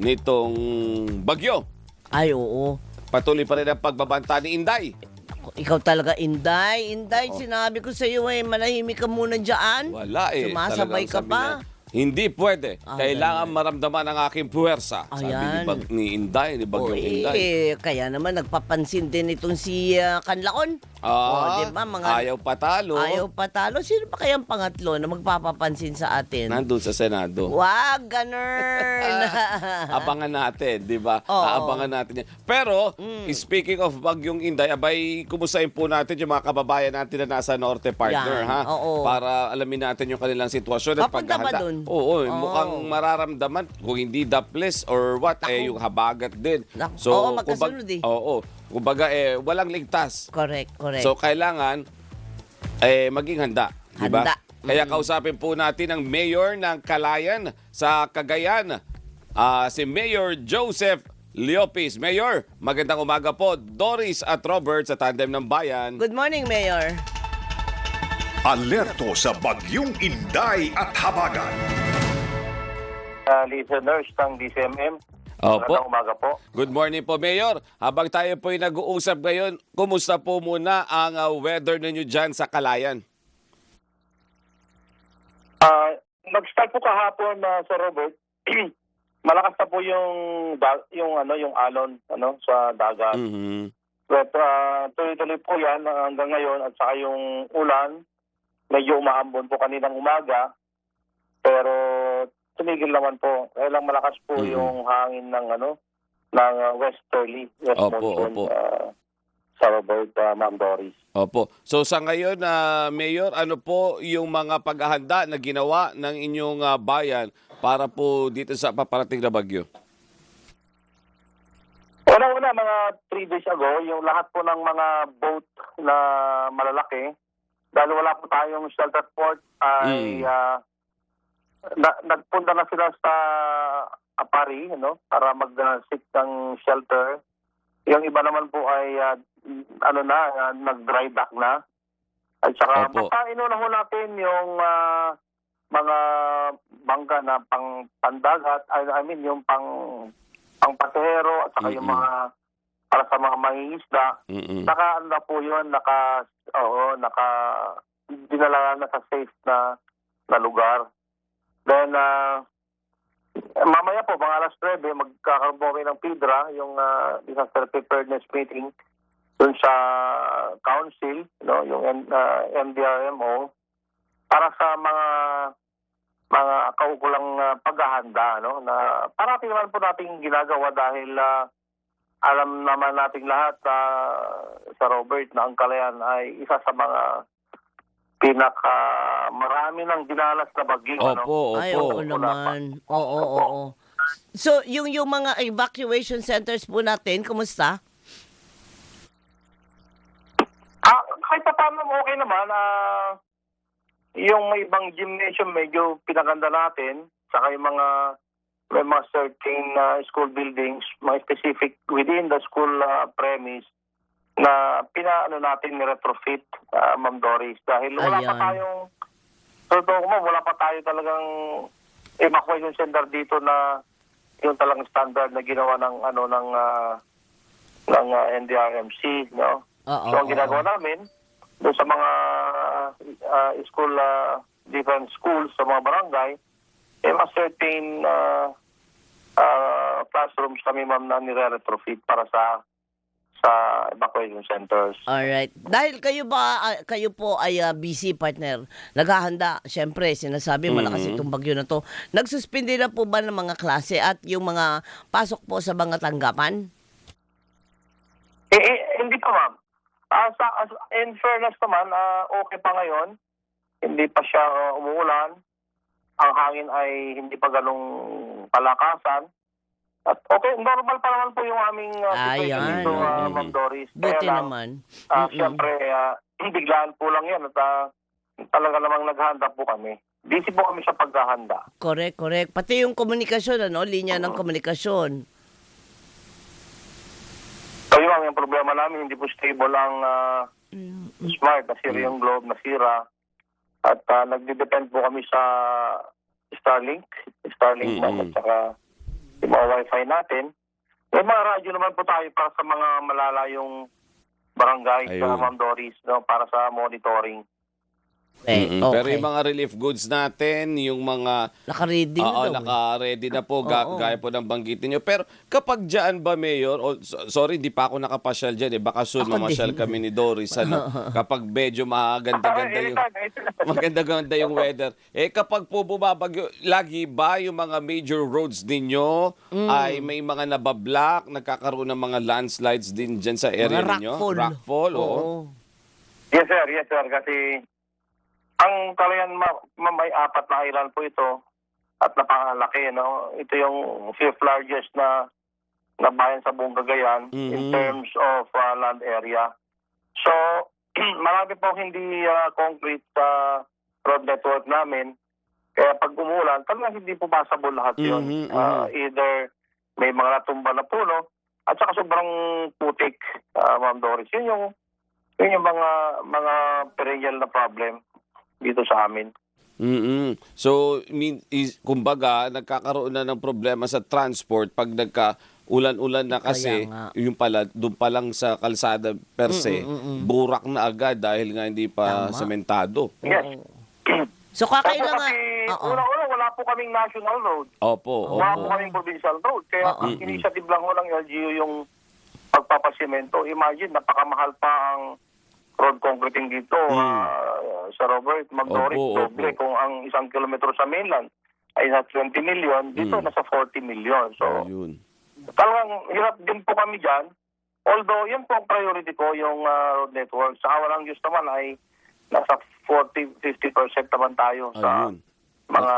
nitong bagyo. Ay, oo. Patuloy pa rin ang pagbabanta ni Inday. Ikaw talaga, Inday. Inday, sinabi ko sa iyo, manahimik ka muna dyan. Wala eh. Sumasabay Talagang ka sabi pa. niya, hindi pwede. Kailangan maramdaman ang aking puwersa. Sabi ni Inday, ni Bagyong Inday. Kaya naman nagpapansin din itong si Kanlaon. Diba, ayaw patalo. Ayaw patalo. Sino pa kayang pangatlo na magpapapansin sa atin? Nandun sa Senado. Wag, ganun. Abangan natin, di ba? Oo. Aabangan natin yan. Pero, speaking of Bagyong Inday, abay, kumustahin po natin yung mga kababayan natin na nasa Norte, partner, Yan, ha? oo. Para alamin natin yung kanilang sitwasyon at Papunta ba paghahanda. dun? Oo, mukhang mararamdaman kung hindi daples or what, yung habagat din. Oo, magkasunod eh. Oo. Kumbaga, walang ligtas. Correct. So, kailangan maging handa. Diba? Handa. Kaya kausapin po natin ang mayor ng Calayan sa Cagayan, si Mayor Joseph Leopis. Mayor, magandang umaga po. Doris at Robert sa Tandem ng Bayan. Good morning, Mayor. Alerto sa Bagyong Inday at Habagat. Listeners ng DCMM, Opo. magandang umaga po. Good morning po, Mayor. Habang tayo po'y nag-uusap ngayon, kumusta po muna ang weather ninyo dyan sa Calayan? Nag-start po kahapon sa Robert. Malakas na po yung alon sa dagat. Mm-hmm. But tuloy-tuloy po yan hanggang ngayon at saka yung ulan medyo umaambon po kaninang umaga. Pero tumigil naman po. Kaya lang malakas po yung hangin ng westerly, west monsoon sa Robert, Ma'am Doris. Opo. So sa ngayon, Mayor, ano po yung mga paghahanda na ginawa ng inyong bayan para po dito sa paparating na bagyo? Una, mga 3 days ago, yung lahat po ng mga boat na malalaki, dahil wala po tayong shelter port, ay nagpunta na sila sa Apari, para mag-seek ng shelter. Yung iba naman po ay nag-dry dock na. At saka basta inuna ho natin yung mga bangka na pandagat, yung pang-pasahero at saka yung mga para sa mga mangingisda. Saka po yun, dinala na sa safe na lugar. Then, mamaya po, mga alas 9, magkakaroon po kami ng PIDRA, yung Disaster Preparedness Meeting, dun sa Council, yung MDRMO, para sa mga kaukulang paghahanda, na parati naman po nating ginagawa dahil alam naman nating lahat sa Robert na ang Calayan ay isa sa mga marami ng dinalas na bagyo. Opo. Ay, oo naman. Oo. So, yung mga evacuation centers po natin, kumusta? Kahit pa paano okay naman. Yung may ibang gymnasium medyo pinaganda natin. Saka yung may mga certain school buildings, mga specific within the school premise na natin ni-retrofit, Ma'am Doris. Dahil wala pa tayo talagang evacuation center dito na yung talagang standard na ginawa ng NDRMC, no? So ang ginagawa namin doon sa mga school, different schools sa mga barangay, mga certain classrooms kami, ma'am, na nire-retrofit para sa evacuation centers. Alright. Dahil kayo po ay busy, partner, naghahanda, syempre, sinasabi malakas itong bagyo na to. Nagsuspindi na po ba ng mga klase at yung mga pasok po sa mga tanggapan? Hindi pa, ma'am. In fairness naman, okay pa ngayon. Hindi pa siya umuulan. Ang hangin ay hindi pa ganong palakasan. At okay, normal pa naman po yung aming situation dito, Ma'am Doris. Buti naman. Siyempre, biglaan po lang yan at talaga namang naghahanda po kami. Busy po kami sa paghahanda. Correct. Pati yung komunikasyon, linya ng komunikasyon. So yun, yung problema namin, hindi po stable ang smart, nasira yung globe, nasira. At nagde-depend po kami sa Starlink at saka yung mga wifi natin. May mga radyo naman po tayo para sa mga malalayong barangay sa Ayun. Ma'am Doris, no, para sa monitoring. Mm-mm. Okay. Pero yung mga relief goods natin, yung mga Naka-ready na Oo, daw. eh. naka-ready na po, Oo. gaya po ng banggitin nyo. Pero kapag dyan ba, Mayor, sorry, di pa ako nakapasyal dyan, baka soon Ako mamasyal din. kami ni Doris, ano, kapag medyo maganda-ganda yung weather. Kapag po bumabagyo, lagi ba yung mga major roads ninyo ay may mga nabablock, nagkakaroon ng mga landslides din dyan sa area Mga ninyo? rockfall. Rockfall, oo. Yes, sir. Yes, sir. Kasi ang Calayan, may 4 na island po ito at napakalaki. No? Ito yung 5th largest na bayan sa buong Cagayan in terms of land area. So, marami po hindi concrete road network namin. Kaya pag umulan, talagang hindi po passable lahat yun. Either may mga natumba na puno at saka sobrang putik, Ma'am Doris. Yun yung mga perennial na problem dito sa amin. So, kumbaga, nagkakaroon na ng problema sa transport pag nagka-ulan-ulan na kasi, Kaya nga. yung pala, doon pa lang sa kalsada per se, burak na agad dahil nga hindi pa Tama. sementado. Yes. So, Tapos kakailangan... kasi, Oo. una-una, wala po kaming national road. Opo, Wala po opo. kaming provincial road. Kaya Oo. initiative lang ko ng LGU yung pagpapasimento. Imagine, napakamahal pa ang road concreting dito sa Robert Magdoris. Opo, Doble opo. kung ang 1 kilometro sa mainland ay nasa 20 million, dito nasa 40 million. So, Ayun. talagang hirap din po kami dyan. Although, yun po ang priority ko, yung road network. Sa walang Diyos naman ay nasa 40-50% naman tayo sa Ayun. mga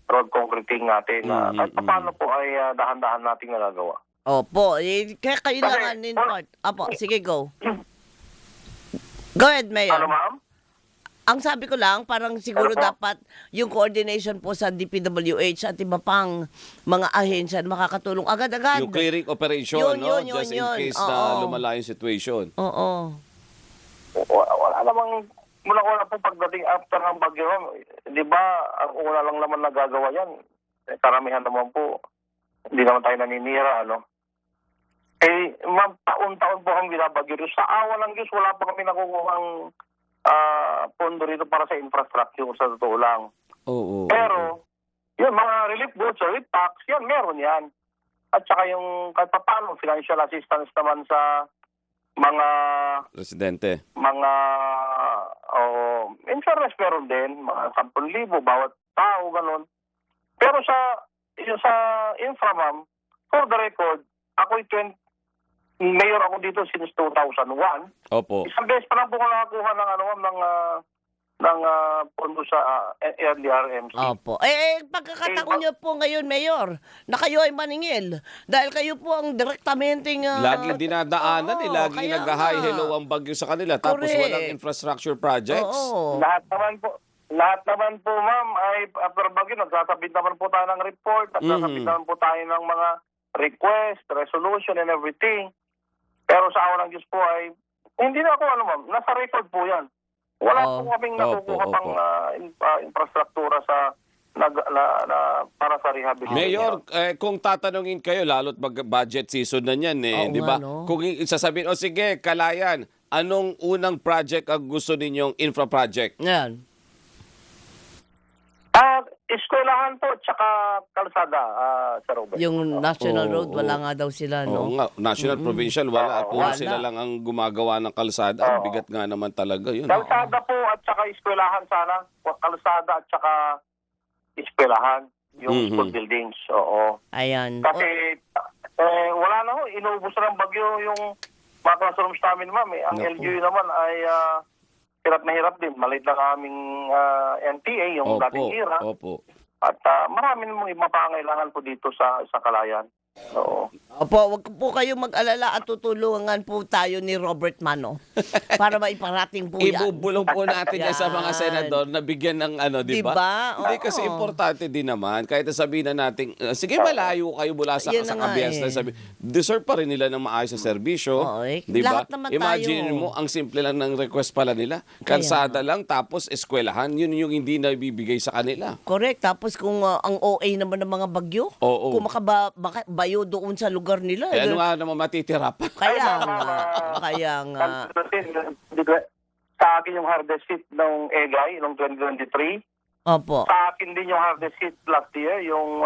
road concreting natin. Kahit paano po ay dahan-dahan nating nagagawa. Opo. Kaya kailangan in part. Opo, sige, go. Go ahead, Mayor. Ano, ma'am? Ang sabi ko lang, parang siguro Ano po? dapat yung coordination po sa DPWH at iba pang mga ahensya na makakatulong agad-agad. Yung clearing operation, Yun, no? yun, Just yun, in yun. case na Oo. lumala yung situation. Oo. Wala namang, mula po pagdating after ng bagyo, di ba, ang una lang naman nagagawa yan, karamihan naman po, hindi naman tayo naninira, ano? Ma'am, taon-taon po kami binabagyo. Sa awa ng Diyos, wala pa kami nakukuhang pondo rito para sa infrastructure, sa totoo lang. Oo. Pero, yung mga relief goods, relief packs, yan, meron yan. At saka yung kahit pa paano, financial assistance naman sa mga Residente. insurance meron din, mga 10,000 bawat tao, ganun. Pero yung sa infra, ma'am, for the record, ako'y mayor ako dito since 2001. Opo. Isang beses pa lang po ko nakakuha ng pondo sa LDRMC. Opo. Pagkakataon niyo po ngayon, Mayor, na kayo ay maningil. Dahil kayo po ang direktamenting... Lagi dinadaanan lagi kaya nag-hi nga. hello ang bagyo sa kanila. Tapos Correct. walang infrastructure projects. Oo. Lahat naman po, ma'am, ay after bagyo, nagsasabit naman po tayo ng report, nagsasabit naman po tayo ng mga request, resolution, and everything. Pero sa awa ng Diyos po ay, hindi na ako, ma'am, nasa record po yan. Wala po kaming nakukuha Opo. pang infrastruktura para sa rehabilitation. Mayor, kung tatanungin kayo, lalo't budget season na yan, Oo di ba? nga, no? Kung sasabihin, sige, Calayan, anong unang project ang gusto ninyong infra project? Yan. Eskwelahan po, tsaka kalsada, Sir Robert. Yung National Oo, Road, wala nga daw sila, Oo no? nga, national, provincial, wala. Puro Wala. sila lang ang gumagawa ng kalsada. Ang bigat nga naman talaga yun. Kalsada po at saka eskwelahan sana. Kalsada at saka eskwelahan. Yung school buildings, oo. Ayan. Kasi wala na ho, inubos na ng bagyo yung mga classrooms namin, ma'am. Ang Naku. LGU naman ay hirap na hirap din. Maliit lang aming NTA, yung dating era. Opo. At marami namang mapangailangan po dito sa Calayan. Oo. Opo, wag po kayong mag-alala at tutulungan po tayo ni Robert Mano para maiparating po yan. Ibubulong po natin yan sa mga Yan. senador na bigyan ng ano, di ba? Diba? Hindi Oo. kasi importante din naman. Kahit na sabihin na natin, sige malayo kayo mula sa, Yan sa na nga kabias na eh. sabi, deserve pa rin nila ng maayos na serbisyo. Oo, eh. Di ba? Lahat naman Imagine tayo. mo, ang simple lang ng request pala nila. Kalsada lang, tapos eskwelahan. Yun yung hindi na ibibigay sa kanila. Correct. Tapos kung ang OA naman ng mga bagyo, Oo. kung makabayo doon sa lugar nila. Eh, ano nga naman matitira pa? Kaya nga. Kaya nga. Sa akin yung hardest hit ng EGAY noong 2023. Opo. Sa akin din yung hardest hit last year, yung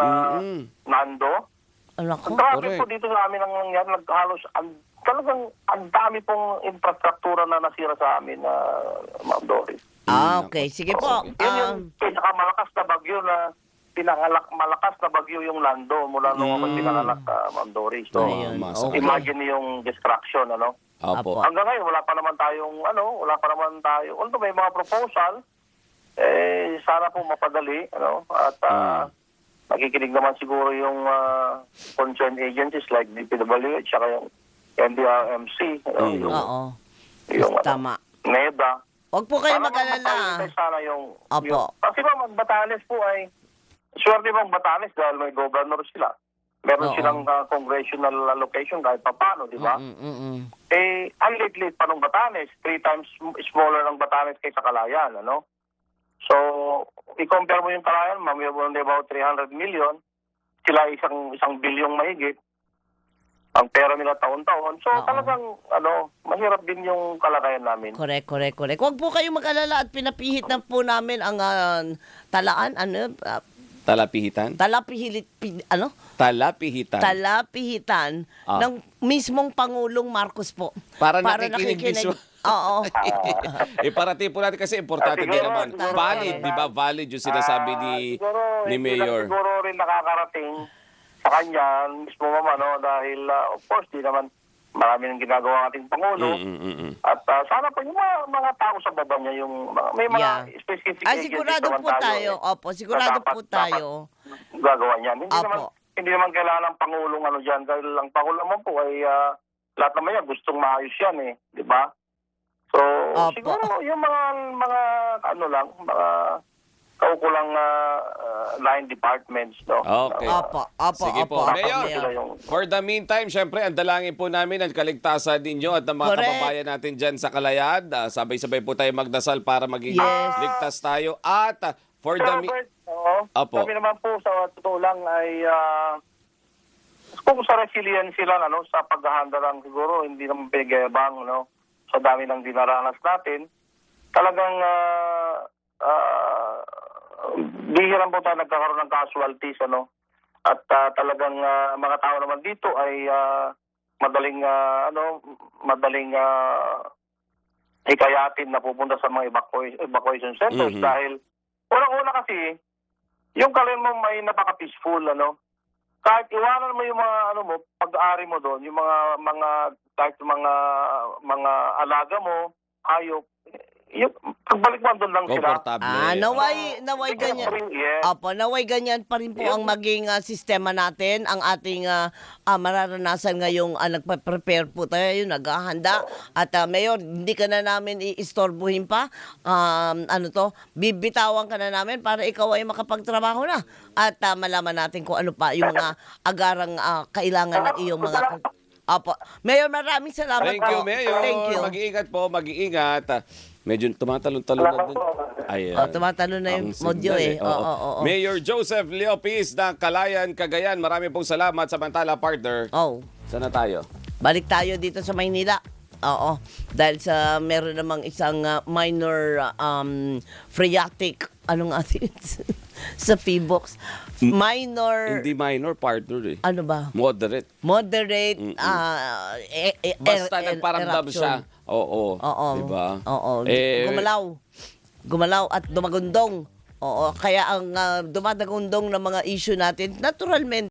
Nando. Anak ko. Grabe Correct. po dito sa amin ang nangyari. Naghalos, talagang ang dami pong infrastruktura na nasira sa amin, Ma'am Doris. Okay. Sige po. Yun yung pinakamalakas na bagyo na malakas na bagyo yung Nando mula nung ako pinanganak, Ma'am Doris. So, Ayun. masakit. Okay. imagine yung destruction, ano? Opo. Apo. Hanggang ngayon, wala pa naman tayo, although may mga proposal, sana po mapadali, ano? At nakikinig naman siguro yung concerned agencies like DPWH, saka yung NDRMC, ano? Oo. Yung Tama. NEDA. Huwag po kayo Para mag-alala. mapapalitan sana yung... Opo. Kasi ma'am, Batanes po ay... Swerte bang Batanes dahil may governor sila. Meron Oo. silang congressional allocation kahit papano, di ba? Ang liit-liit pa ng Batanes. 3 times smaller ng Batanes kaysa Calayan, ano? So, i-compare mo yung Calayan, ma'am, yung about 300 million. Sila isang bilyong mahigit. Ang pera nila taon-taon. So, Oo. talagang, mahirap din yung kalagayan namin. Correct. Huwag po kayo mag-alala at pinapihit na po namin ang talaan, Talapihitan? talapihitan ng mismong Pangulong Marcos po. Para nakikinig mismo. Oo. Iparating po natin kasi importante din Siguro, naman. siguro, Valid, di ba? Valid yung sinasabi ni hindi lang Mayor. siguro rin nakakarating sa kanya, mismo mama, no? Dahil, of course, di naman marami ng ginagawa ating Pangulo. At sana po yung mga tao sa baba niya, may mga specific Sigurado agencies po naman tayo. Opo, sigurado na po tayo. Gagawa niyan. Opo. Hindi naman kailangan ng Pangulong dyan dahil ang Pangulo naman po ay lahat naman yan gustong maayos yan di ba? So, Opo. siguro yung mga kaukulang line departments, no? Okay. Opo. Sige po. Mayor, Mayor. for the meantime, syempre, ang dalangin po namin ang kaligtasan ninyo at ng mga Correct. kababayan natin dyan sa Kalayaan. Sabay-sabay po tayo magdasal para maging Yes. ligtas tayo. At for the... Robert, Opo. kami naman po sa totoo lang ay kung sa resiliency lang, sa paghahanda lang siguro, hindi naman pinag-ebang, sa dami ng dinaranas natin. Talagang bihirang po tayo nagkakaroon ng casualties, At talagang mga tao naman dito ay madaling hikayatin na pupunta sa mga evacuation centers dahil unang-una kasi yung Calayan mo may napaka-peaceful, Kahit iwanan mo yung mga pag-aari mo doon, yung kahit mga alaga mo, hayop, yung pagbalik mo doon lang sila. Komportable. Naway ganyan. Yes. Opo, naway ganyan pa rin po ang maging sistema natin, ang ating mararanasan ngayong nagpa-prepare po tayo, naghahanda. At Mayor, hindi ka na namin iistorbuhin pa. Bibitawan ka na namin para ikaw ay makapagtrabaho na. At malaman natin kung ano pa yung mga agarang kailangan ng iyong mga... Opo. Mayor, maraming salamat Thank you, po. Mayor. Thank you. Mag-iingat po, mag-iingat. Medyo tumatalon-talon na doon. Ayan. Tumatalo na yung Ang modyo signal Oo. Mayor Joseph Leopis ng Calayan, Cagayan. Marami pong salamat. Samantala, partner. Sana tayo? Balik tayo dito sa Maynila. Oo. Dahil meron namang isang minor phreatic, sa Feebox. Minor, Hindi minor, partner eh. ano ba? Moderate. Moderate, Basta nagparamdam eruption. siya. Oo. Diba? Oo. Eh, Gumalaw at dumagundong. Oo. Kaya ang dumadagundong ng mga issue natin, naturalmente,